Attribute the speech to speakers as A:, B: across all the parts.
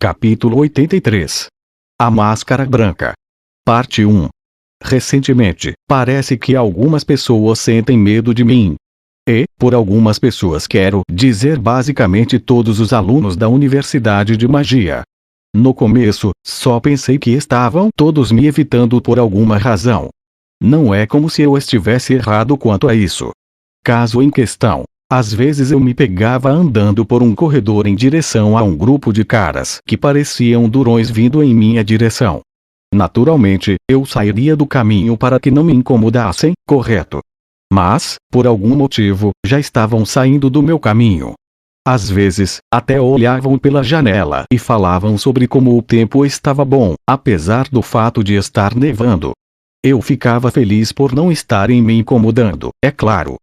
A: Capítulo 83. A Máscara Branca. Parte 1. Recentemente, parece que algumas pessoas sentem medo de mim. E, por algumas pessoas quero dizer basicamente todos os alunos da Universidade de Magia. No começo, só pensei que estavam todos me evitando por alguma razão. Não é como se eu estivesse errado quanto a isso. Caso em questão. Às vezes eu me pegava andando por um corredor em direção a um grupo de caras que pareciam durões vindo em minha direção. Naturalmente, eu sairia do caminho para que não me incomodassem, correto? Mas, por algum motivo, já estavam saindo do meu caminho. Às vezes, até olhavam pela janela e falavam sobre como o tempo estava bom, apesar do fato de estar nevando. Eu ficava feliz por não estarem me incomodando, é claro.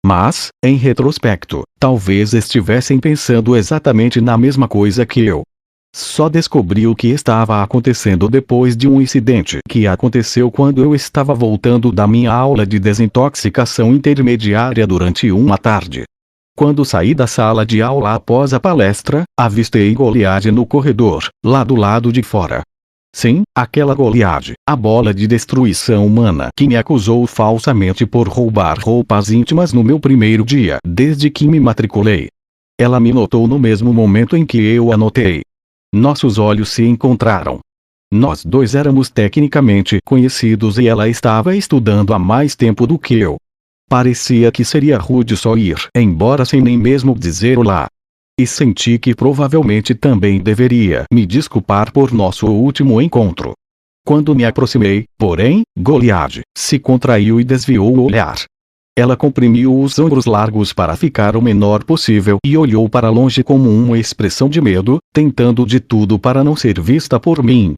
A: Mas, em retrospecto, talvez estivessem pensando exatamente na mesma coisa que eu. Só descobri o que estava acontecendo depois de um incidente que aconteceu quando eu estava voltando da minha aula de desintoxicação intermediária durante uma tarde. Quando saí da sala de aula após a palestra, avistei Goliad no corredor, lá do lado de fora. Sim, aquela Goliad, a bola de destruição humana que me acusou falsamente por roubar roupas íntimas no meu primeiro dia desde que me matriculei. Ela me notou no mesmo momento em que eu a notei. Nossos olhos se encontraram. Nós dois éramos tecnicamente conhecidos e ela estava estudando há mais tempo do que eu. Parecia que seria rude só ir embora sem nem mesmo dizer olá. E senti que provavelmente também deveria me desculpar por nosso último encontro. Quando me aproximei, porém, Goliad se contraiu e desviou o olhar. Ela comprimiu os ombros largos para ficar o menor possível e olhou para longe como uma expressão de medo, tentando de tudo para não ser vista por mim.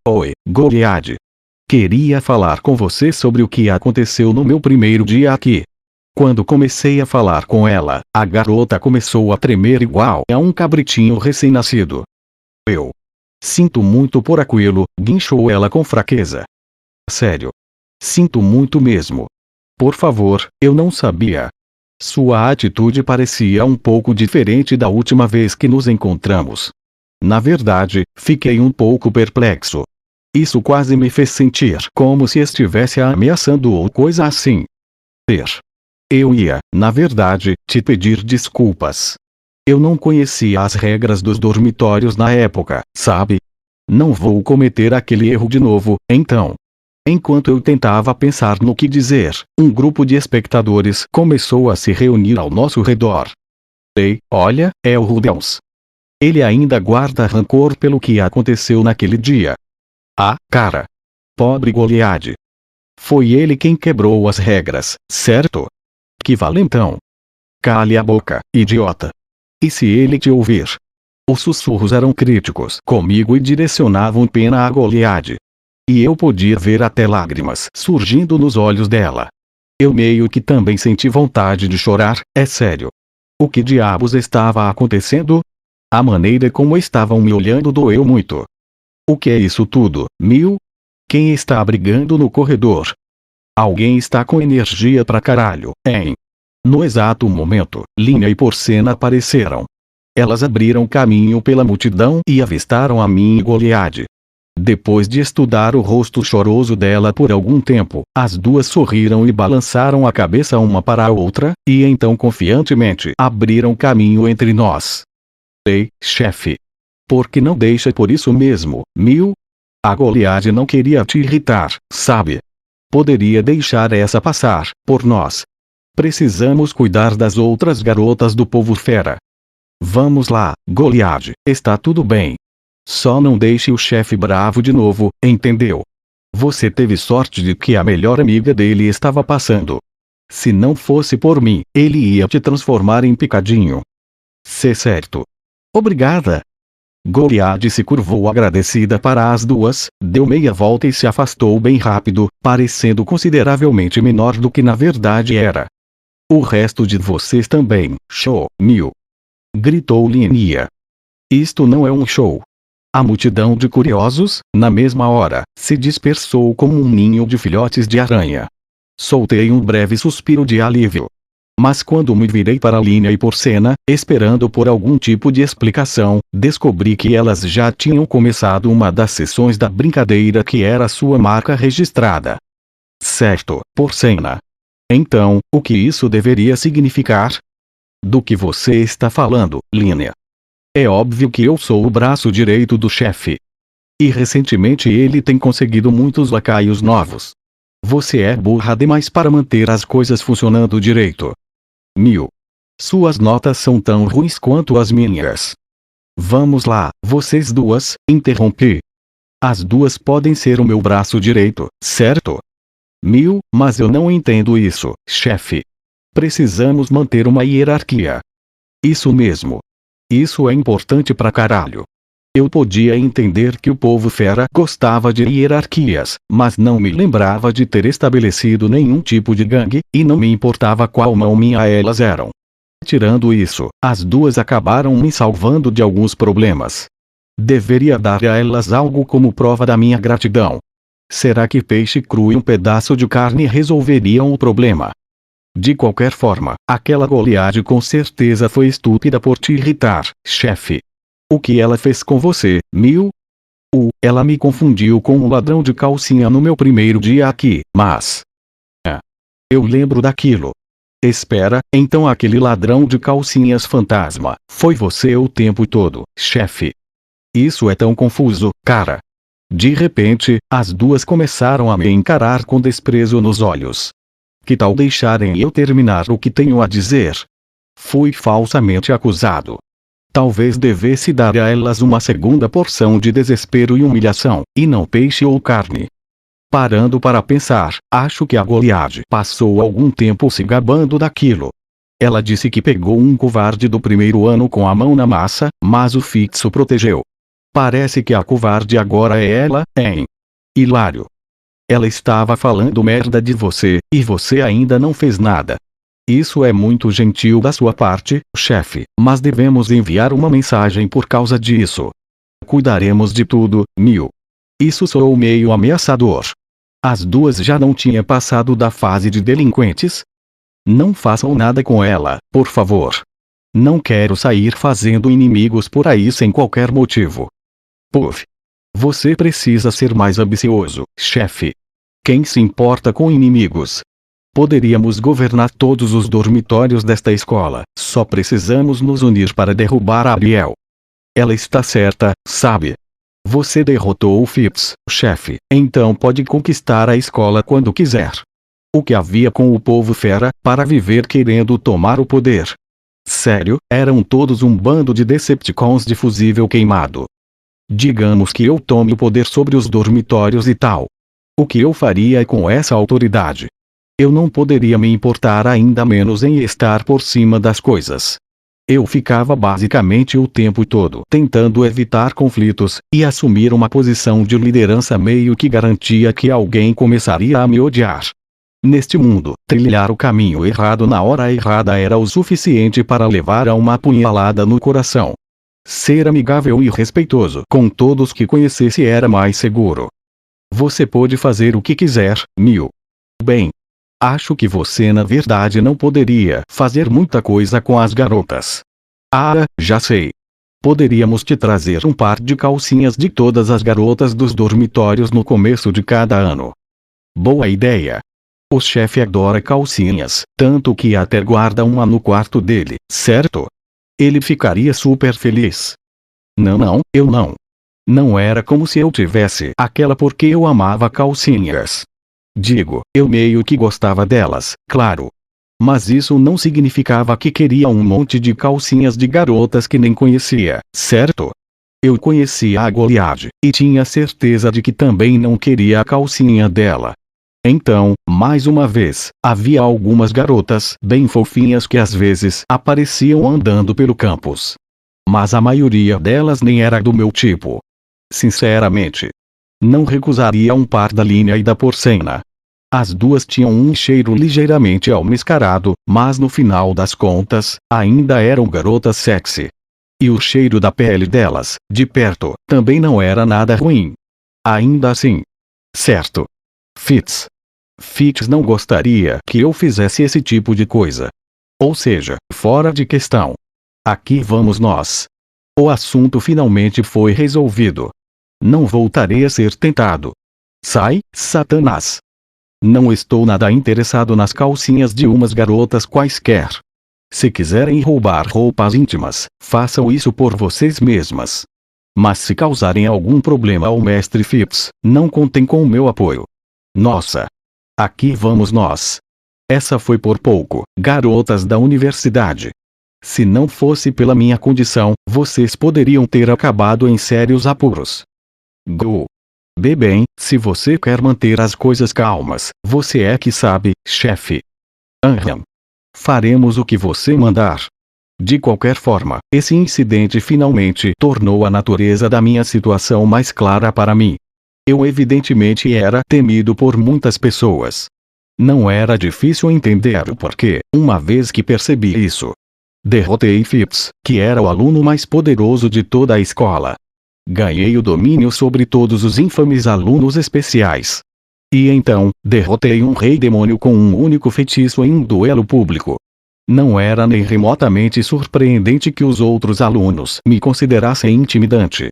A: Oi, Goliad. Queria falar com você sobre o que aconteceu no meu primeiro dia aqui. Quando comecei a falar com ela, a garota começou a tremer igual a um cabritinho recém-nascido. Eu sinto muito por aquilo, guinchou ela com fraqueza. Sério. Sinto muito mesmo. Por favor, eu não sabia. Sua atitude parecia um pouco diferente da última vez que nos encontramos. Na verdade, fiquei um pouco perplexo. Isso quase me fez sentir como se estivesse a ameaçando ou coisa assim. Eu ia, na verdade, te pedir desculpas. Eu não conhecia as regras dos dormitórios na época, sabe? Não vou cometer aquele erro de novo, então. Enquanto eu tentava pensar no que dizer, um grupo de espectadores começou a se reunir ao nosso redor. Ei, olha, é o Rubens. Ele ainda guarda rancor pelo que aconteceu naquele dia. Ah, cara. Pobre Goliad. Foi ele quem quebrou as regras, certo? Que valentão. Cale a boca, idiota. E se ele te ouvir? Os sussurros eram críticos comigo e direcionavam pena a Goliad. E eu podia ver até lágrimas surgindo nos olhos dela. Eu meio que também senti vontade de chorar, é sério. O que diabos estava acontecendo? A maneira como estavam me olhando doeu muito. O que é isso tudo, Mil? Quem está brigando no corredor? Alguém está com energia pra caralho, hein? No exato momento, Linha e Porcena apareceram. Elas abriram caminho pela multidão e avistaram a mim e Goliad. Depois de estudar o rosto choroso dela por algum tempo, as duas sorriram e balançaram a cabeça uma para a outra, e então confiantemente abriram caminho entre nós. Ei, chefe. Por que não deixa por isso mesmo, Mil? A Goliad não queria te irritar, sabe? Poderia deixar essa passar, por nós. Precisamos cuidar das outras garotas do povo fera. Vamos lá, Goliad, está tudo bem. Só não deixe o chefe bravo de novo, entendeu? Você teve sorte de que a melhor amiga dele estava passando. Se não fosse por mim, ele ia te transformar em picadinho. Certo. Obrigada. Goliad se curvou agradecida para as duas, deu meia volta e se afastou bem rápido, parecendo consideravelmente menor do que na verdade era. O resto de vocês também, show, Mil. Gritou Linia. Isto não é um show. A multidão de curiosos, na mesma hora, se dispersou como um ninho de filhotes de aranha. Soltei um breve suspiro de alívio. Mas quando me virei para Linha e Porcena, esperando por algum tipo de explicação, descobri que elas já tinham começado uma das sessões da brincadeira que era sua marca registrada. Certo, Porcena. Então, o que isso deveria significar? Do que você está falando, Linha? É óbvio que eu sou o braço direito do chefe. E recentemente ele tem conseguido muitos lacaios novos. Você é burra demais para manter as coisas funcionando direito. Mil. Suas notas são tão ruins quanto as minhas. Vamos lá, vocês duas, interrompi. As duas podem ser o meu braço direito, certo? Mil, mas eu não entendo isso, chefe. Precisamos manter uma hierarquia. Isso mesmo. Isso é importante pra caralho. Eu podia entender que o povo fera gostava de hierarquias, mas não me lembrava de ter estabelecido nenhum tipo de gangue, e não me importava qual mão minha elas eram. Tirando isso, as duas acabaram me salvando de alguns problemas. Deveria dar a elas algo como prova da minha gratidão. Será que peixe cru e um pedaço de carne resolveriam o problema? De qualquer forma, aquela Goliade com certeza foi estúpida por te irritar, chefe. O que ela fez com você, Mil? Ela me confundiu com um ladrão de calcinha no meu primeiro dia aqui, mas... eu lembro daquilo. Espera, então aquele ladrão de calcinhas fantasma, foi você o tempo todo, chefe. Isso é tão confuso, cara. De repente, as duas começaram a me encarar com desprezo nos olhos. Que tal deixarem eu terminar o que tenho a dizer? Fui falsamente acusado. Talvez devesse dar a elas uma segunda porção de desespero e humilhação, e não peixe ou carne. Parando para pensar, acho que a Goliade passou algum tempo se gabando daquilo. Ela disse que pegou um covarde do primeiro ano com a mão na massa, mas o Fitz o protegeu. Parece que a covarde agora é ela, hein? Hilário. Ela estava falando merda de você, e você ainda não fez nada. Isso é muito gentil da sua parte, chefe, mas devemos enviar uma mensagem por causa disso. Cuidaremos de tudo, Mil. Isso soou meio ameaçador. As duas já não tinham passado da fase de delinquentes? Não façam nada com ela, por favor. Não quero sair fazendo inimigos por aí sem qualquer motivo. Puff. Você precisa ser mais ambicioso, chefe. Quem se importa com inimigos? Poderíamos governar todos os dormitórios desta escola, só precisamos nos unir para derrubar a Ariel. Ela está certa, sabe? Você derrotou o Phipps, chefe, então pode conquistar a escola quando quiser. O que havia com o povo fera, para viver querendo tomar o poder? Sério, eram todos um bando de Decepticons de fusível queimado. Digamos que eu tome o poder sobre os dormitórios e tal. O que eu faria com essa autoridade? Eu não poderia me importar ainda menos em estar por cima das coisas. Eu ficava basicamente o tempo todo tentando evitar conflitos, e assumir uma posição de liderança meio que garantia que alguém começaria a me odiar. Neste mundo, trilhar o caminho errado na hora errada era o suficiente para levar a uma apunhalada no coração. Ser amigável e respeitoso com todos que conhecesse era mais seguro. Você pode fazer o que quiser, Mil. Bem, acho que você na verdade não poderia fazer muita coisa com as garotas. Ah, já sei. Poderíamos te trazer um par de calcinhas de todas as garotas dos dormitórios no começo de cada ano. Boa ideia. O chefe adora calcinhas, tanto que até guarda uma no quarto dele, certo? Ele ficaria super feliz. Não, eu não. Não era como se eu tivesse aquela porque eu amava calcinhas. Digo, eu meio que gostava delas, claro. Mas isso não significava que queria um monte de calcinhas de garotas que nem conhecia, certo? Eu conhecia a Goliade, e tinha certeza de que também não queria a calcinha dela. Então, mais uma vez, havia algumas garotas bem fofinhas que às vezes apareciam andando pelo campus. Mas a maioria delas nem era do meu tipo. Sinceramente, não recusaria um par da Linha e da Porcena. As duas tinham um cheiro ligeiramente almiscarado, mas no final das contas, ainda eram garotas sexy. E o cheiro da pele delas, de perto, também não era nada ruim. Ainda assim. Certo. Fitz não gostaria que eu fizesse esse tipo de coisa. Ou seja, fora de questão. Aqui vamos nós. O assunto finalmente foi resolvido. Não voltarei a ser tentado. Sai, Satanás. Não estou nada interessado nas calcinhas de umas garotas quaisquer. Se quiserem roubar roupas íntimas, façam isso por vocês mesmas. Mas se causarem algum problema ao mestre Phipps, não contem com o meu apoio. Nossa! Aqui vamos nós. Essa foi por pouco, garotas da universidade. Se não fosse pela minha condição, vocês poderiam ter acabado em sérios apuros. Go! Bem, se você quer manter as coisas calmas, você é que sabe, chefe. Faremos o que você mandar. De qualquer forma, esse incidente finalmente tornou a natureza da minha situação mais clara para mim. Eu evidentemente era temido por muitas pessoas. Não era difícil entender o porquê, uma vez que percebi isso. Derrotei Phipps, que era o aluno mais poderoso de toda a escola. Ganhei o domínio sobre todos os infames alunos especiais. E então, derrotei um rei demônio com um único feitiço em um duelo público. Não era nem remotamente surpreendente que os outros alunos me considerassem intimidante.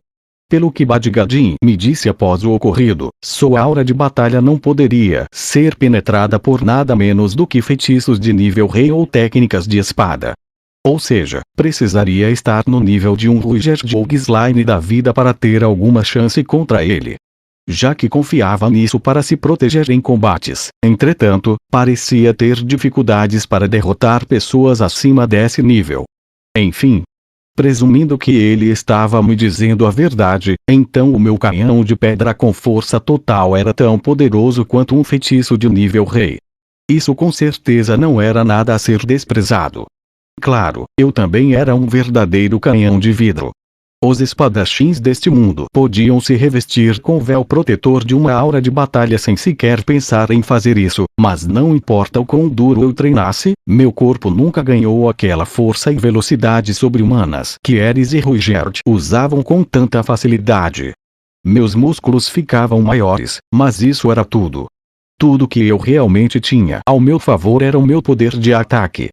A: Pelo que Badgadin me disse após o ocorrido, sua aura de batalha não poderia ser penetrada por nada menos do que feitiços de nível rei ou técnicas de espada. Ou seja, precisaria estar no nível de um Ruger Jogsline da vida para ter alguma chance contra ele. Já que confiava nisso para se proteger em combates, entretanto, parecia ter dificuldades para derrotar pessoas acima desse nível. Enfim, presumindo que ele estava me dizendo a verdade, então o meu canhão de pedra com força total era tão poderoso quanto um feitiço de nível rei. Isso com certeza não era nada a ser desprezado. Claro, eu também era um verdadeiro canhão de vidro. Os espadachins deste mundo podiam se revestir com o véu protetor de uma aura de batalha sem sequer pensar em fazer isso, mas não importa o quão duro eu treinasse, meu corpo nunca ganhou aquela força e velocidade sobre-humanas que Ares e Ruigert usavam com tanta facilidade. Meus músculos ficavam maiores, mas isso era tudo. Tudo que eu realmente tinha ao meu favor era o meu poder de ataque.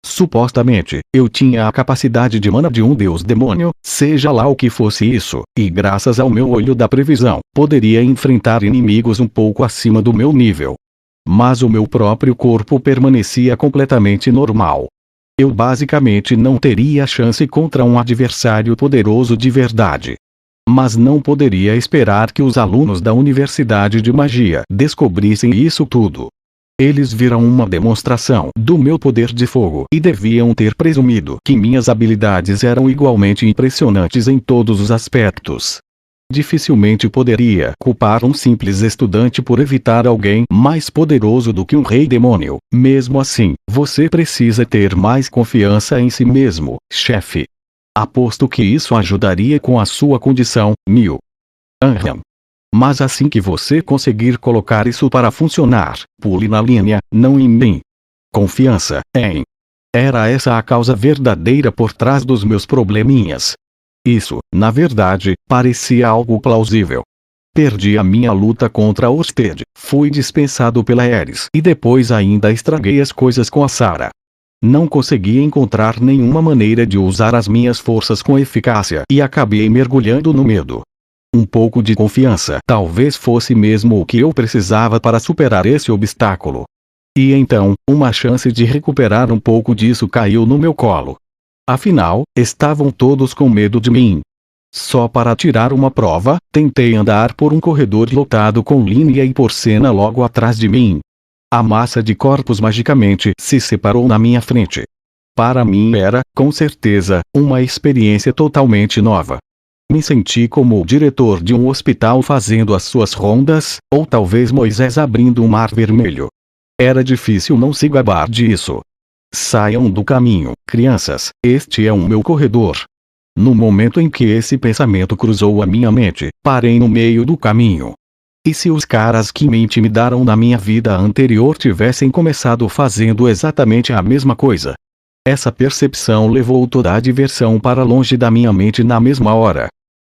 A: Supostamente, eu tinha a capacidade de mana de um deus demônio, seja lá o que fosse isso, e graças ao meu olho da previsão, poderia enfrentar inimigos um pouco acima do meu nível. Mas o meu próprio corpo permanecia completamente normal. Eu basicamente não teria chance contra um adversário poderoso de verdade. Mas não poderia esperar que os alunos da Universidade de Magia descobrissem isso tudo. Eles viram uma demonstração do meu poder de fogo e deviam ter presumido que minhas habilidades eram igualmente impressionantes em todos os aspectos. Dificilmente poderia culpar um simples estudante por evitar alguém mais poderoso do que um rei demônio. Mesmo assim, você precisa ter mais confiança em si mesmo, chefe. Aposto que isso ajudaria com a sua condição, Mil. Mas assim que você conseguir colocar isso para funcionar, pule na linha, não em mim. Confiança, em. Era essa a causa verdadeira por trás dos meus probleminhas. Isso, na verdade, parecia algo plausível. Perdi a minha luta contra Orsted, fui dispensado pela Ares e depois ainda estraguei as coisas com a Sarah. Não consegui encontrar nenhuma maneira de usar as minhas forças com eficácia e acabei mergulhando no medo. Um pouco de confiança talvez fosse mesmo o que eu precisava para superar esse obstáculo. E então, uma chance de recuperar um pouco disso caiu no meu colo. Afinal, estavam todos com medo de mim. Só para tirar uma prova, tentei andar por um corredor lotado com Línia e Porcena logo atrás de mim. A massa de corpos magicamente se separou na minha frente. Para mim era, com certeza, uma experiência totalmente nova. Me senti como o diretor de um hospital fazendo as suas rondas, ou talvez Moisés abrindo um mar vermelho. Era difícil não se gabar disso. Saiam do caminho, crianças, este é o meu corredor. No momento em que esse pensamento cruzou a minha mente, parei no meio do caminho. E se os caras que me intimidaram na minha vida anterior tivessem começado fazendo exatamente a mesma coisa? Essa percepção levou toda a diversão para longe da minha mente na mesma hora.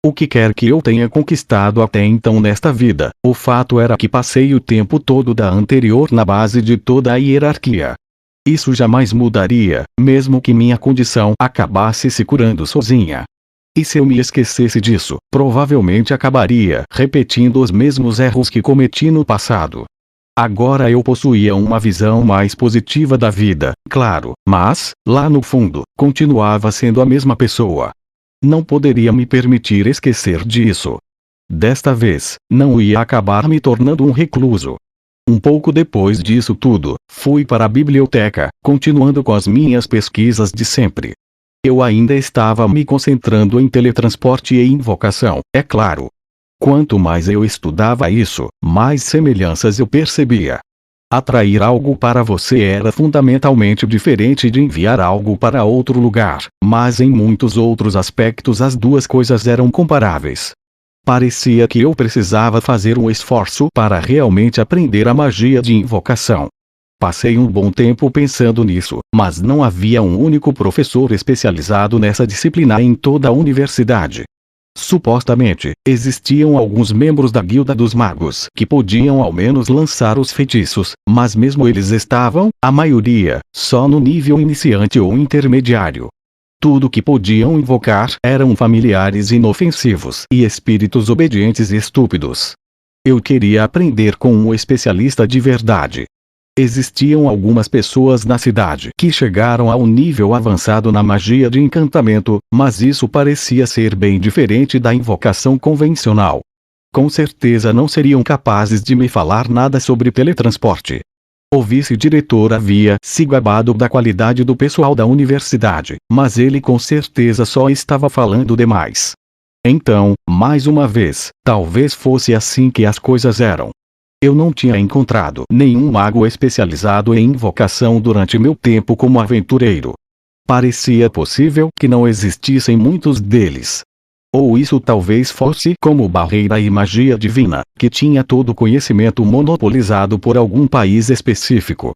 A: O que quer que eu tenha conquistado até então nesta vida, o fato era que passei o tempo todo da anterior na base de toda a hierarquia. Isso jamais mudaria, mesmo que minha condição acabasse se curando sozinha. E se eu me esquecesse disso, provavelmente acabaria repetindo os mesmos erros que cometi no passado. Agora eu possuía uma visão mais positiva da vida, claro, mas, lá no fundo, continuava sendo a mesma pessoa. Não poderia me permitir esquecer disso. Desta vez, não ia acabar me tornando um recluso. Um pouco depois disso tudo, fui para a biblioteca, continuando com as minhas pesquisas de sempre. Eu ainda estava me concentrando em teletransporte e invocação, é claro. Quanto mais eu estudava isso, mais semelhanças eu percebia. Atrair algo para você era fundamentalmente diferente de enviar algo para outro lugar, mas em muitos outros aspectos as duas coisas eram comparáveis. Parecia que eu precisava fazer um esforço para realmente aprender a magia de invocação. Passei um bom tempo pensando nisso, mas não havia um único professor especializado nessa disciplina em toda a universidade. Supostamente, existiam alguns membros da Guilda dos Magos que podiam ao menos lançar os feitiços, mas mesmo eles estavam, a maioria, só no nível iniciante ou intermediário. Tudo que podiam invocar eram familiares inofensivos e espíritos obedientes e estúpidos. Eu queria aprender com um especialista de verdade. Existiam algumas pessoas na cidade que chegaram a um nível avançado na magia de encantamento, mas isso parecia ser bem diferente da invocação convencional. Com certeza não seriam capazes de me falar nada sobre teletransporte. O vice-diretor havia se gabado da qualidade do pessoal da universidade, mas ele com certeza só estava falando demais. Então, mais uma vez, talvez fosse assim que as coisas eram. Eu não tinha encontrado nenhum mago especializado em invocação durante meu tempo como aventureiro. Parecia possível que não existissem muitos deles. Ou isso talvez fosse como barreira e magia divina, que tinha todo o conhecimento monopolizado por algum país específico.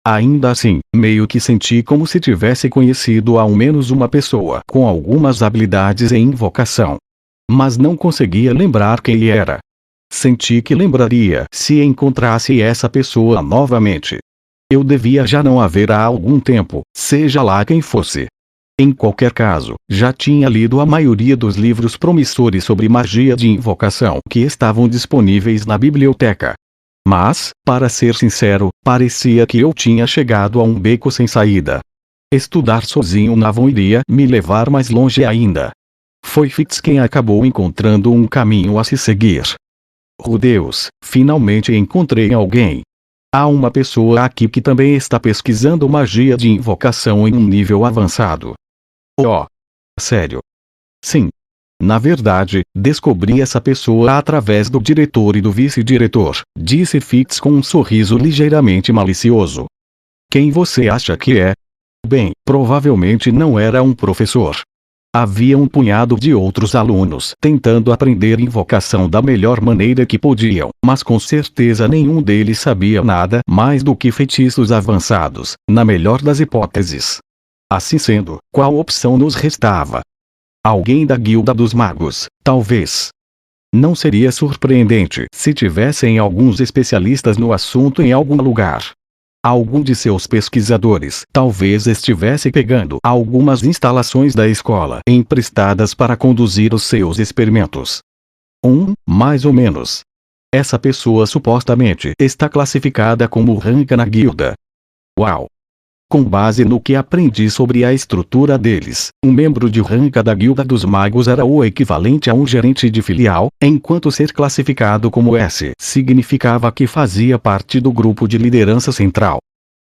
A: Ainda assim, meio que senti como se tivesse conhecido ao menos uma pessoa com algumas habilidades em invocação. Mas não conseguia lembrar quem era. Senti que lembraria se encontrasse essa pessoa novamente. Eu devia já não a ver há algum tempo, seja lá quem fosse. Em qualquer caso, já tinha lido a maioria dos livros promissores sobre magia de invocação que estavam disponíveis na biblioteca. Mas, para ser sincero, parecia que eu tinha chegado a um beco sem saída. Estudar sozinho não iria me levar mais longe ainda. Foi Fitz quem acabou encontrando um caminho a se seguir. Oh Deus, finalmente encontrei alguém. Há uma pessoa aqui que também está pesquisando magia de invocação em um nível avançado. Oh! Sério? Sim. Na verdade, descobri essa pessoa através do diretor e do vice-diretor, disse Fitz com um sorriso ligeiramente malicioso. Quem você acha que é? Bem, provavelmente não era um professor. Havia um punhado de outros alunos tentando aprender invocação da melhor maneira que podiam, mas com certeza nenhum deles sabia nada mais do que feitiços avançados, na melhor das hipóteses. Assim sendo, qual opção nos restava? Alguém da Guilda dos Magos, talvez. Não seria surpreendente se tivessem alguns especialistas no assunto em algum lugar. Algum de seus pesquisadores talvez estivesse pegando algumas instalações da escola emprestadas para conduzir os seus experimentos. Mais ou menos. Essa pessoa supostamente está classificada como ranca na guilda. Uau! Com base no que aprendi sobre a estrutura deles, um membro de ranca da Guilda dos Magos era o equivalente a um gerente de filial, enquanto ser classificado como S significava que fazia parte do grupo de liderança central.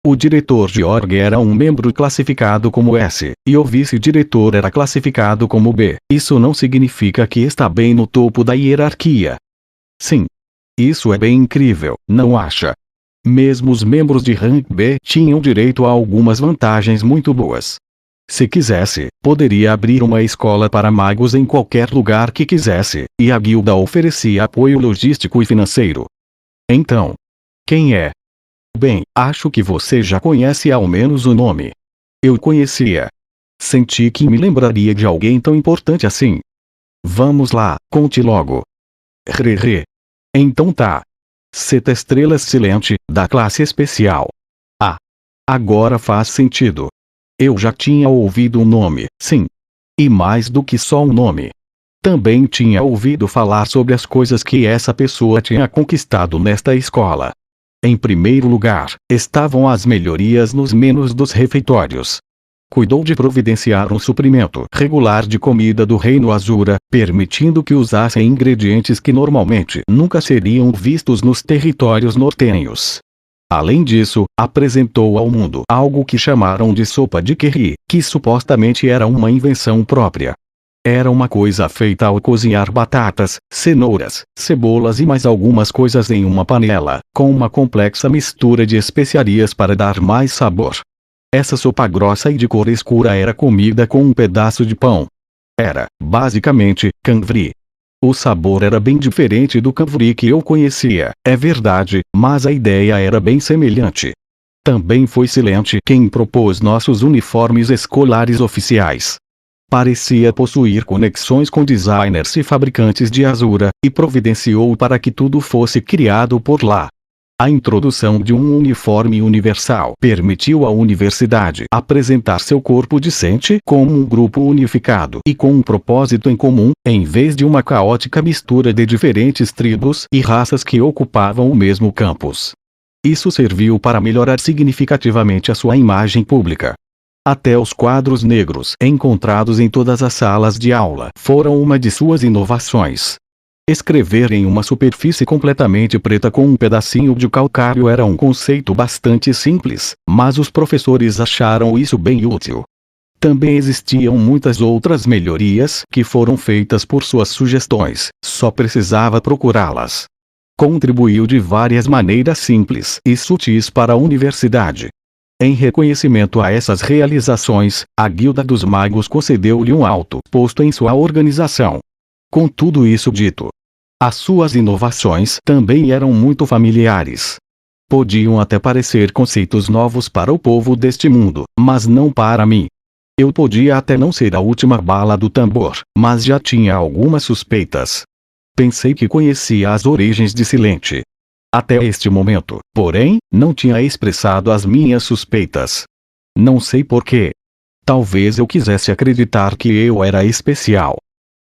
A: O diretor de org era um membro classificado como S, e o vice-diretor era classificado como B. Isso não significa que está bem no topo da hierarquia. Sim. Isso é bem incrível, não acha? Mesmo os membros de rank B tinham direito a algumas vantagens muito boas. Se quisesse, poderia abrir uma escola para magos em qualquer lugar que quisesse, e a guilda oferecia apoio logístico e financeiro. Então, quem é? Bem, acho que você já conhece ao menos o nome. Eu conhecia. Senti que me lembraria de alguém tão importante assim. Vamos lá, conte logo. Então tá. 7 estrelas Silente, da classe especial. Agora faz sentido. Eu já tinha ouvido o nome, sim. E mais do que só um nome. Também tinha ouvido falar sobre as coisas que essa pessoa tinha conquistado nesta escola. Em primeiro lugar, estavam as melhorias nos menus dos refeitórios. Cuidou de providenciar um suprimento regular de comida do Reino Azura, permitindo que usassem ingredientes que normalmente nunca seriam vistos nos territórios nortenhos. Além disso, apresentou ao mundo algo que chamaram de sopa de curry, que supostamente era uma invenção própria. Era uma coisa feita ao cozinhar batatas, cenouras, cebolas e mais algumas coisas em uma panela, com uma complexa mistura de especiarias para dar mais sabor. Essa sopa grossa e de cor escura era comida com um pedaço de pão. Era, basicamente, canvri. O sabor era bem diferente do canvri que eu conhecia, é verdade, mas a ideia era bem semelhante. Também foi Silente quem propôs nossos uniformes escolares oficiais. Parecia possuir conexões com designers e fabricantes de Azura, e providenciou para que tudo fosse criado por lá. A introdução de um uniforme universal permitiu à universidade apresentar seu corpo discente como um grupo unificado e com um propósito em comum, em vez de uma caótica mistura de diferentes tribos e raças que ocupavam o mesmo campus. Isso serviu para melhorar significativamente a sua imagem pública. Até os quadros negros encontrados em todas as salas de aula foram uma de suas inovações. Escrever em uma superfície completamente preta com um pedacinho de calcário era um conceito bastante simples, mas os professores acharam isso bem útil. Também existiam muitas outras melhorias que foram feitas por suas sugestões, só precisava procurá-las. Contribuiu de várias maneiras simples e sutis para a universidade. Em reconhecimento a essas realizações, a Guilda dos Magos concedeu-lhe um alto posto em sua organização. Com tudo isso dito, as suas inovações também eram muito familiares. Podiam até parecer conceitos novos para o povo deste mundo, mas não para mim. Eu podia até não ser a última bala do tambor, mas já tinha algumas suspeitas. Pensei que conhecia as origens de Silente. Até este momento, porém, não tinha expressado as minhas suspeitas. Não sei porquê. Talvez eu quisesse acreditar que eu era especial.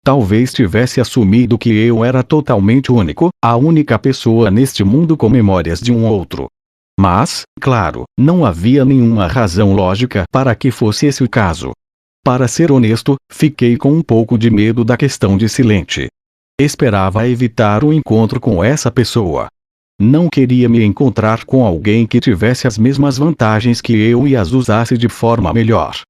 A: Talvez tivesse assumido que eu era totalmente único, a única pessoa neste mundo com memórias de um outro. Mas, claro, não havia nenhuma razão lógica para que fosse esse o caso. Para ser honesto, fiquei com um pouco de medo da questão de Silente. Esperava evitar o encontro com essa pessoa. Não queria me encontrar com alguém que tivesse as mesmas vantagens que eu e as usasse de forma melhor.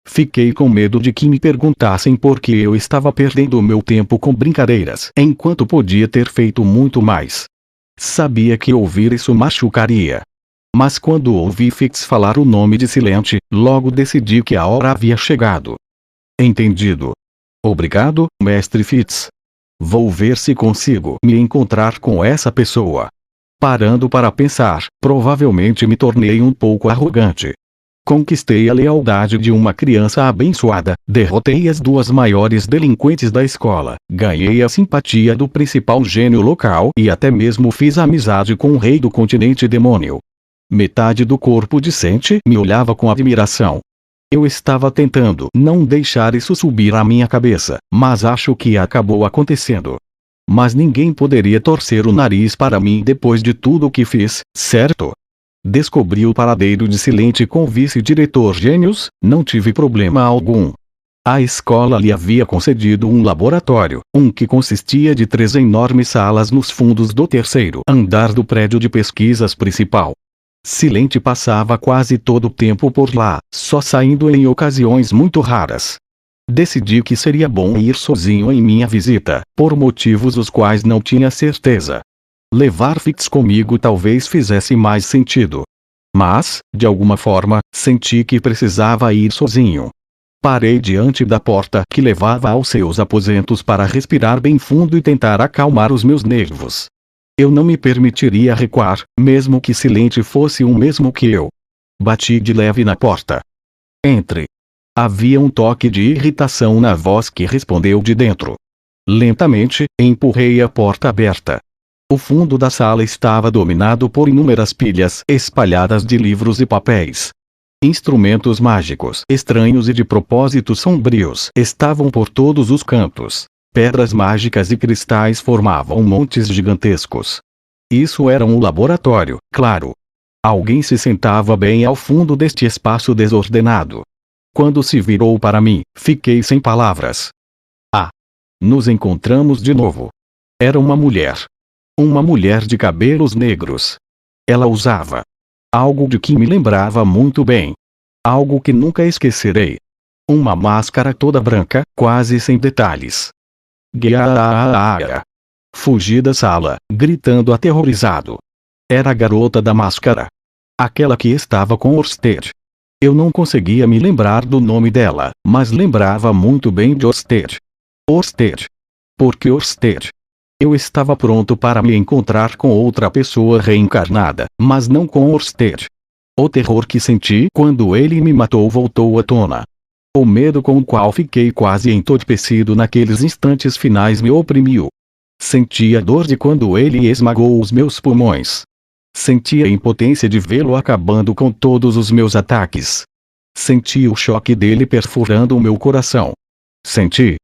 A: Fiquei com medo de que me perguntassem por que eu estava perdendo o meu tempo com brincadeiras, enquanto podia ter feito muito mais. Sabia que ouvir isso machucaria. Mas quando ouvi Fix falar o nome de Silente, logo decidi que a hora havia chegado. Entendido. Obrigado, Mestre Fitz. Vou ver se consigo me encontrar com essa pessoa. Parando para pensar, provavelmente me tornei um pouco arrogante. Conquistei a lealdade de uma criança abençoada, derrotei as duas maiores delinquentes da escola, ganhei a simpatia do principal gênio local e até mesmo fiz amizade com o rei do continente demônio. Metade do corpo discente me olhava com admiração. Eu estava tentando não deixar isso subir à minha cabeça, mas acho que acabou acontecendo. Mas ninguém poderia torcer o nariz para mim depois de tudo o que fiz, certo? Descobri o paradeiro de Silente com o vice-diretor Gênios, não tive problema algum. A escola lhe havia concedido um laboratório, que consistia de 3 enormes salas nos fundos do 3º andar do prédio de pesquisas principal. Silente passava quase todo o tempo por lá, só saindo em ocasiões muito raras. Decidi que seria bom ir sozinho em minha visita, por motivos os quais não tinha certeza. Levar Fix comigo talvez fizesse mais sentido. Mas, de alguma forma, senti que precisava ir sozinho. Parei diante da porta que levava aos seus aposentos para respirar bem fundo e tentar acalmar os meus nervos. Eu não me permitiria recuar, mesmo que Silente fosse o mesmo que eu. Bati de leve na porta. Entre. Havia um toque de irritação na voz que respondeu de dentro. Lentamente, empurrei a porta aberta. O fundo da sala estava dominado por inúmeras pilhas espalhadas de livros e papéis. Instrumentos mágicos estranhos e de propósitos sombrios estavam por todos os cantos. Pedras mágicas e cristais formavam montes gigantescos. Isso era um laboratório, claro. Alguém se sentava bem ao fundo deste espaço desordenado. Quando se virou para mim, fiquei sem palavras. Ah! Nos encontramos de novo. Era uma mulher. Uma mulher de cabelos negros. Ela usava algo de que me lembrava muito bem. Algo que nunca esquecerei. Uma máscara toda branca, quase sem detalhes. Guiaaa. Fugi da sala, gritando aterrorizado. Era a garota da máscara. Aquela que estava com Orsted. Eu não conseguia me lembrar do nome dela, mas lembrava muito bem de Orsted. Orsted. Por que Orsted? Eu estava pronto para me encontrar com outra pessoa reencarnada, mas não com Orsted. O terror que senti quando ele me matou voltou à tona. O medo com o qual fiquei quase entorpecido naqueles instantes finais me oprimiu. Senti a dor de quando ele esmagou os meus pulmões. Senti a impotência de vê-lo acabando com todos os meus ataques. Senti o choque dele perfurando o meu coração. Senti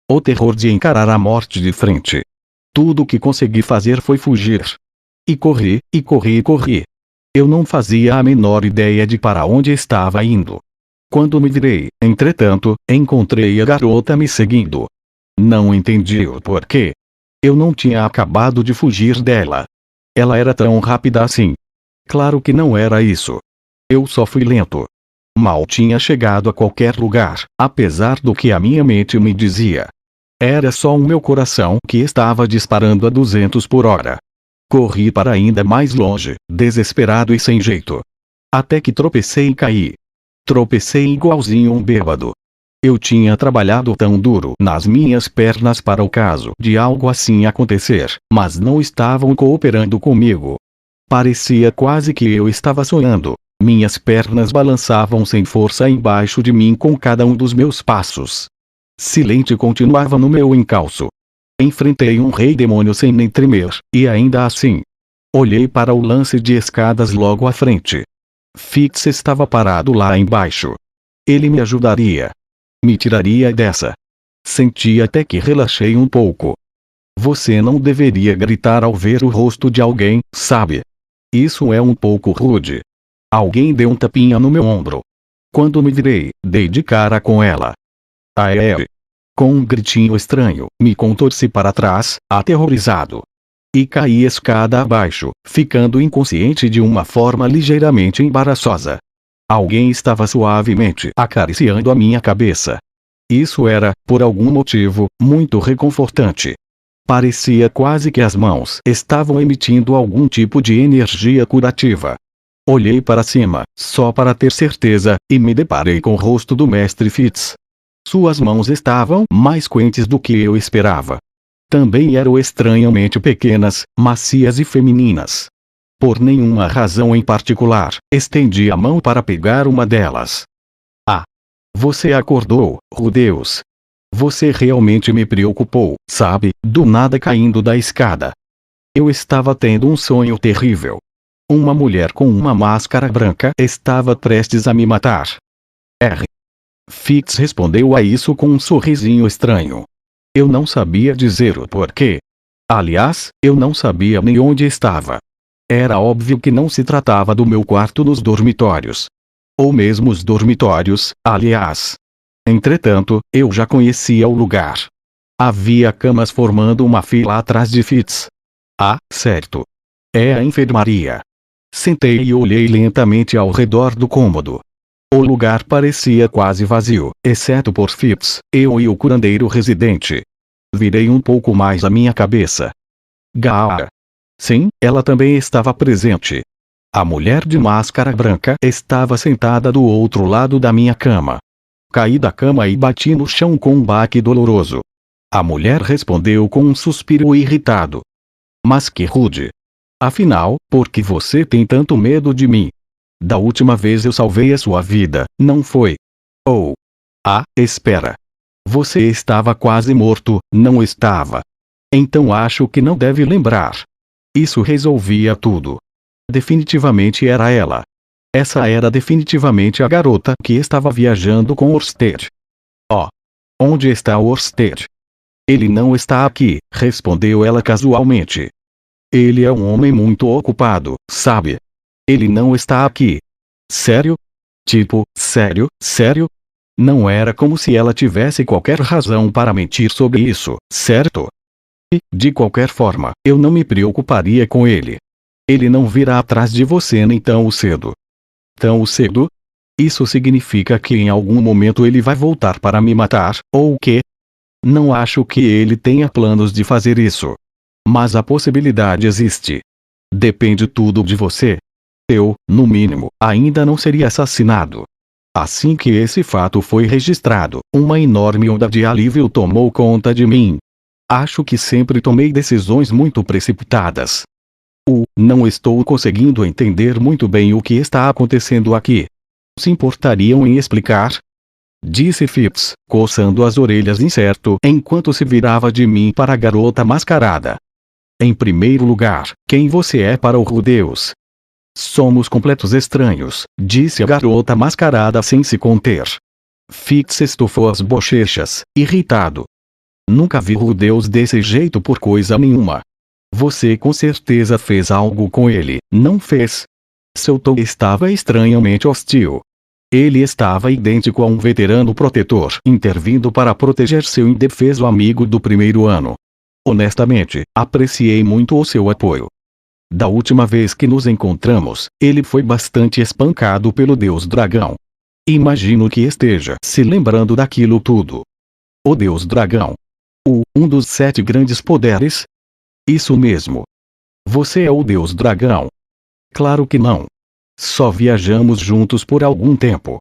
A: o terror de encarar a morte de frente. Tudo o que consegui fazer foi fugir. E corri, e corri e corri. Eu não fazia a menor ideia de para onde estava indo. Quando me virei, entretanto, encontrei a garota me seguindo. Não entendi o porquê. Eu não tinha acabado de fugir dela. Ela era tão rápida assim. Claro que não era isso. Eu só fui lento. Mal tinha chegado a qualquer lugar, apesar do que a minha mente me dizia. Era só o meu coração que estava disparando a 200 por hora. Corri para ainda mais longe, desesperado e sem jeito. Até que tropecei e caí. Tropecei igualzinho um bêbado. Eu tinha trabalhado tão duro nas minhas pernas para o caso de algo assim acontecer, mas não estavam cooperando comigo. Parecia quase que eu estava sonhando. Minhas pernas balançavam sem força embaixo de mim com cada um dos meus passos. Silente continuava no meu encalço. Enfrentei um rei demônio sem nem tremer, e ainda assim. Olhei para o lance de escadas logo à frente. Fitz estava parado lá embaixo. Ele me ajudaria. Me tiraria dessa. Senti até que relaxei um pouco. Você não deveria gritar ao ver o rosto de alguém, sabe? Isso é um pouco rude. Alguém deu um tapinha no meu ombro. Quando me virei, dei de cara com ela. Aê! Com um gritinho estranho, me contorci para trás, aterrorizado. E caí escada abaixo, ficando inconsciente de uma forma ligeiramente embaraçosa. Alguém estava suavemente acariciando a minha cabeça. Isso era, por algum motivo, muito reconfortante. Parecia quase que as mãos estavam emitindo algum tipo de energia curativa. Olhei para cima, só para ter certeza, e me deparei com o rosto do Mestre Fitz. Suas mãos estavam mais quentes do que eu esperava. Também eram estranhamente pequenas, macias e femininas. Por nenhuma razão em particular, estendi a mão para pegar uma delas. Ah! Você acordou, Rudeus. Você realmente me preocupou, sabe, do nada caindo da escada. Eu estava tendo um sonho terrível. Uma mulher com uma máscara branca estava prestes a me matar. R. Fitz respondeu a isso com um sorrisinho estranho. Eu não sabia dizer o porquê. Aliás, eu não sabia nem onde estava. Era óbvio que não se tratava do meu quarto nos dormitórios. Ou mesmo os dormitórios, aliás. Entretanto, eu já conhecia o lugar. Havia camas formando uma fila atrás de Fitz. Ah, certo. É a enfermaria. Sentei e olhei lentamente ao redor do cômodo. O lugar parecia quase vazio, exceto por Fitz, eu e o curandeiro residente. Virei um pouco mais a minha cabeça. Gaa. Sim, ela também estava presente. A mulher de máscara branca estava sentada do outro lado da minha cama. Caí da cama e bati no chão com um baque doloroso. A mulher respondeu com um suspiro irritado. Mas que rude. Afinal, por que você tem tanto medo de mim? Da última vez eu salvei a sua vida, não foi? Oh. Ah, espera. Você estava quase morto, não estava? Então acho que não deve lembrar. Isso resolvia tudo. Definitivamente era ela. Essa era definitivamente a garota que estava viajando com Orsted. Oh! Onde está Orsted? Ele não está aqui, respondeu ela casualmente. Ele é um homem muito ocupado, sabe? Ele não está aqui. Sério? Tipo, sério, sério? Não era como se ela tivesse qualquer razão para mentir sobre isso, certo? E, de qualquer forma, eu não me preocuparia com ele. Ele não virá atrás de você nem tão cedo. Tão cedo? Isso significa que em algum momento ele vai voltar para me matar, ou o quê? Não acho que ele tenha planos de fazer isso. Mas a possibilidade existe. Depende tudo de você. Eu, no mínimo, ainda não seria assassinado. Assim que esse fato foi registrado, uma enorme onda de alívio tomou conta de mim. Acho que sempre tomei decisões muito precipitadas. Não estou conseguindo entender muito bem o que está acontecendo aqui. Se importariam em explicar? Disse Phipps, coçando as orelhas incerto enquanto se virava de mim para a garota mascarada. Em primeiro lugar, quem você é para o Rudeus? Somos completos estranhos, disse a garota mascarada sem se conter. Phipps estufou as bochechas, irritado. Nunca vi Rudeus desse jeito por coisa nenhuma. Você com certeza fez algo com ele, não fez? Seu tom estava estranhamente hostil. Ele estava idêntico a um veterano protetor intervindo para proteger seu indefeso amigo do primeiro ano. Honestamente, apreciei muito o seu apoio. Da última vez que nos encontramos, ele foi bastante espancado pelo Deus Dragão. Imagino que esteja se lembrando daquilo tudo. O Deus Dragão. Um dos 7 grandes poderes? Isso mesmo. Você é o Deus Dragão? Claro que não. Só viajamos juntos por algum tempo.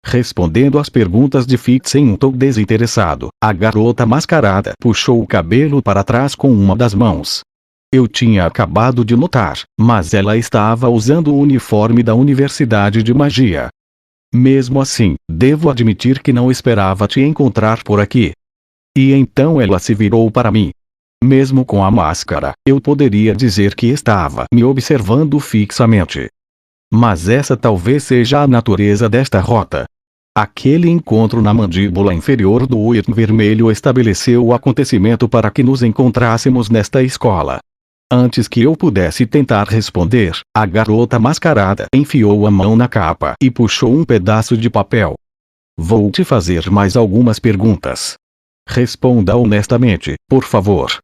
A: Respondendo às perguntas de Fitz em um tom desinteressado, a garota mascarada puxou o cabelo para trás com uma das mãos. Eu tinha acabado de notar, mas ela estava usando o uniforme da Universidade de Magia. Mesmo assim, devo admitir que não esperava te encontrar por aqui. E então ela se virou para mim. Mesmo com a máscara, eu poderia dizer que estava me observando fixamente. Mas essa talvez seja a natureza desta rota. Aquele encontro na mandíbula inferior do Wyrm Vermelho estabeleceu o acontecimento para que nos encontrássemos nesta escola. Antes que eu pudesse tentar responder, a garota mascarada enfiou a mão na capa e puxou um pedaço de papel. Vou te fazer mais algumas perguntas. Responda honestamente, por favor.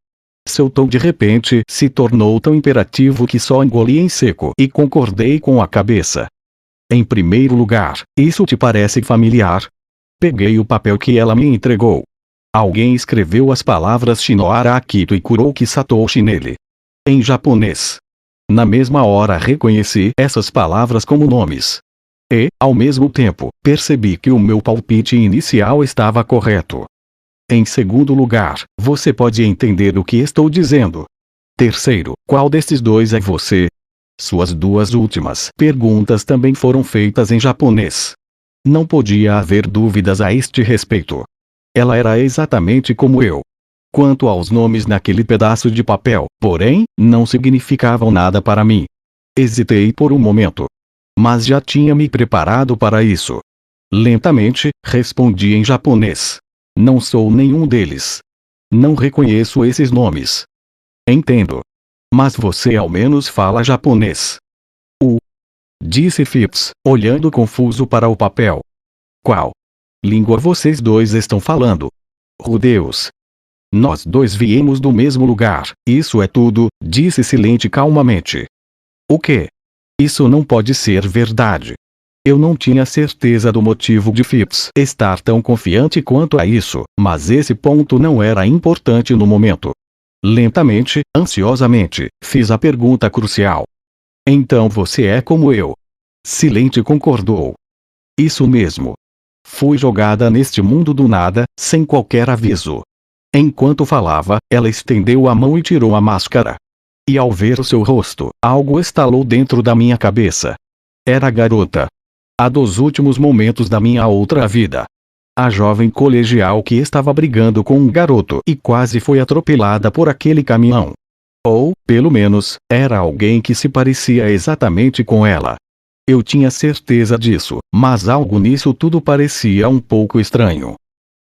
A: Seu tom de repente se tornou tão imperativo que só engoli em seco e concordei com a cabeça. Em primeiro lugar, isso te parece familiar? Peguei o papel que ela me entregou. Alguém escreveu as palavras Shinohara Akito e Kuroki Satoshi nele. Em japonês. Na mesma hora reconheci essas palavras como nomes. E, ao mesmo tempo, percebi que o meu palpite inicial estava correto. Em segundo lugar, você pode entender o que estou dizendo. Terceiro, qual desses dois é você? Suas duas últimas perguntas também foram feitas em japonês. Não podia haver dúvidas a este respeito. Ela era exatamente como eu. Quanto aos nomes naquele pedaço de papel, porém, não significavam nada para mim. Hesitei por um momento. Mas já tinha me preparado para isso. Lentamente, respondi em japonês. Não sou nenhum deles. Não reconheço esses nomes. Entendo. Mas você ao menos fala japonês. Disse Phipps, olhando confuso para o papel. Qual língua vocês dois estão falando? Rudeus. Nós dois viemos do mesmo lugar, isso é tudo, disse Silente calmamente. O quê? Isso não pode ser verdade. Eu não tinha certeza do motivo de Phipps estar tão confiante quanto a isso, mas esse ponto não era importante no momento. Lentamente, ansiosamente, fiz a pergunta crucial. Então você é como eu. Silente concordou. Isso mesmo. Fui jogada neste mundo do nada, sem qualquer aviso. Enquanto falava, ela estendeu a mão e tirou a máscara. E ao ver o seu rosto, algo estalou dentro da minha cabeça. Era a garota. A dos últimos momentos da minha outra vida. A jovem colegial que estava brigando com um garoto e quase foi atropelada por aquele caminhão. Ou, pelo menos, era alguém que se parecia exatamente com ela. Eu tinha certeza disso, mas algo nisso tudo parecia um pouco estranho.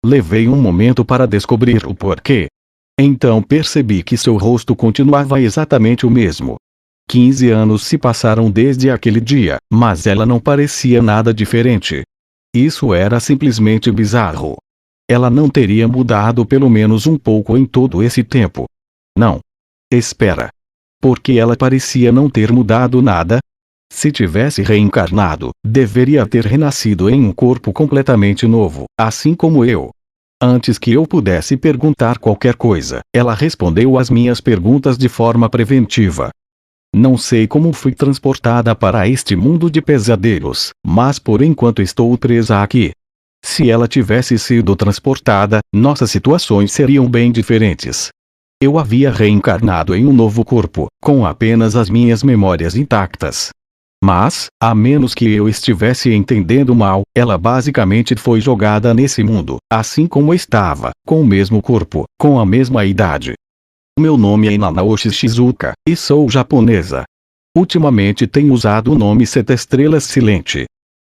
A: Levei um momento para descobrir o porquê. Então percebi que seu rosto continuava exatamente o mesmo. 15 anos se passaram desde aquele dia, mas ela não parecia nada diferente. Isso era simplesmente bizarro. Ela não teria mudado pelo menos um pouco em todo esse tempo. Não. Espera. Por que ela parecia não ter mudado nada? Se tivesse reencarnado, deveria ter renascido em um corpo completamente novo, assim como eu. Antes que eu pudesse perguntar qualquer coisa, ela respondeu às minhas perguntas de forma preventiva. Não sei como fui transportada para este mundo de pesadelos, mas por enquanto estou presa aqui. Se ela tivesse sido transportada, nossas situações seriam bem diferentes. Eu havia reencarnado em um novo corpo, com apenas as minhas memórias intactas. Mas, a menos que eu estivesse entendendo mal, ela basicamente foi jogada nesse mundo, assim como estava, com o mesmo corpo, com a mesma idade. Meu nome é Nanaoshi Shizuka, e sou japonesa. Ultimamente tenho usado o nome 7 Estrelas Silente.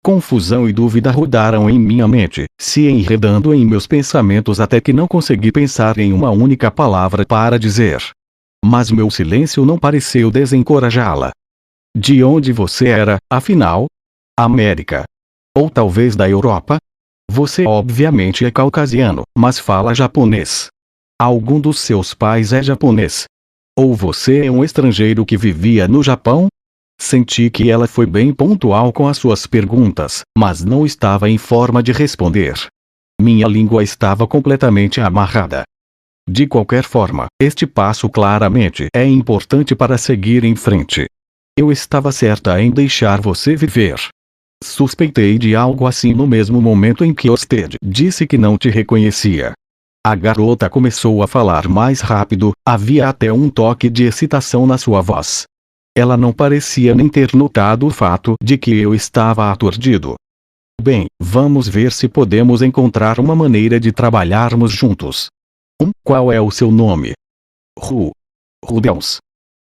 A: Confusão e dúvida rodaram em minha mente, se enredando em meus pensamentos até que não consegui pensar em uma única palavra para dizer. Mas meu silêncio não pareceu desencorajá-la. De onde você era, afinal? América. Ou talvez da Europa? Você obviamente é caucasiano, mas fala japonês. Algum dos seus pais é japonês? Ou você é um estrangeiro que vivia no Japão? Senti que ela foi bem pontual com as suas perguntas, mas não estava em forma de responder. Minha língua estava completamente amarrada. De qualquer forma, este passo claramente é importante para seguir em frente. Eu estava certa em deixar você viver. Suspeitei de algo assim no mesmo momento em que Osted disse que não te reconhecia. A garota começou a falar mais rápido, havia até um toque de excitação na sua voz. Ela não parecia nem ter notado o fato de que eu estava aturdido. Bem, vamos ver se podemos encontrar uma maneira de trabalharmos juntos. Qual é o seu nome? Rudeus.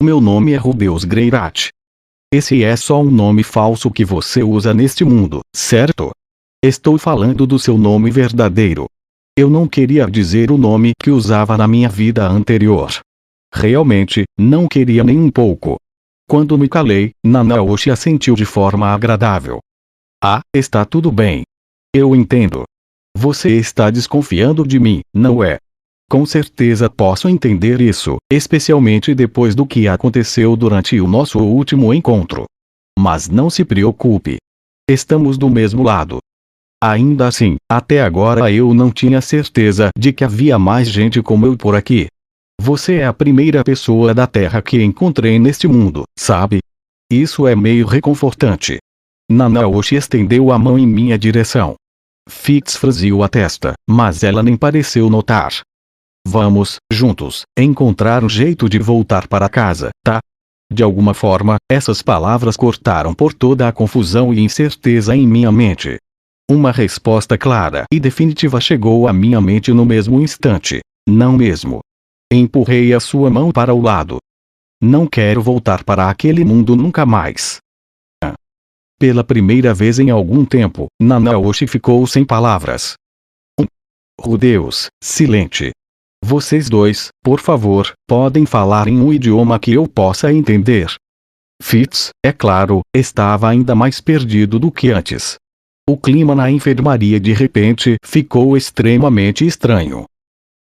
A: Meu nome é Rudeus Greirat. Esse é só um nome falso que você usa neste mundo, certo? Estou falando do seu nome verdadeiro. Eu não queria dizer o nome que usava na minha vida anterior. Realmente, não queria nem um pouco. Quando me calei, Nanaoshi assentiu de forma agradável. Ah, está tudo bem. Eu entendo. Você está desconfiando de mim, não é? Com certeza posso entender isso, especialmente depois do que aconteceu durante o nosso último encontro. Mas não se preocupe. Estamos do mesmo lado. Ainda assim, até agora eu não tinha certeza de que havia mais gente como eu por aqui. Você é a primeira pessoa da Terra que encontrei neste mundo, sabe? Isso é meio reconfortante. Nanaoshi estendeu a mão em minha direção. Fitz franziu a testa, mas ela nem pareceu notar. Vamos, juntos, encontrar um jeito de voltar para casa, tá? De alguma forma, essas palavras cortaram por toda a confusão e incerteza em minha mente. Uma resposta clara e definitiva chegou à minha mente no mesmo instante. Não mesmo. Empurrei a sua mão para o lado. Não quero voltar para aquele mundo nunca mais. Pela primeira vez em algum tempo, Nanaoshi ficou sem palavras. Rudeus, silente. Vocês dois, por favor, podem falar em um idioma que eu possa entender. Fitz, é claro, estava ainda mais perdido do que antes. O clima na enfermaria de repente ficou extremamente estranho.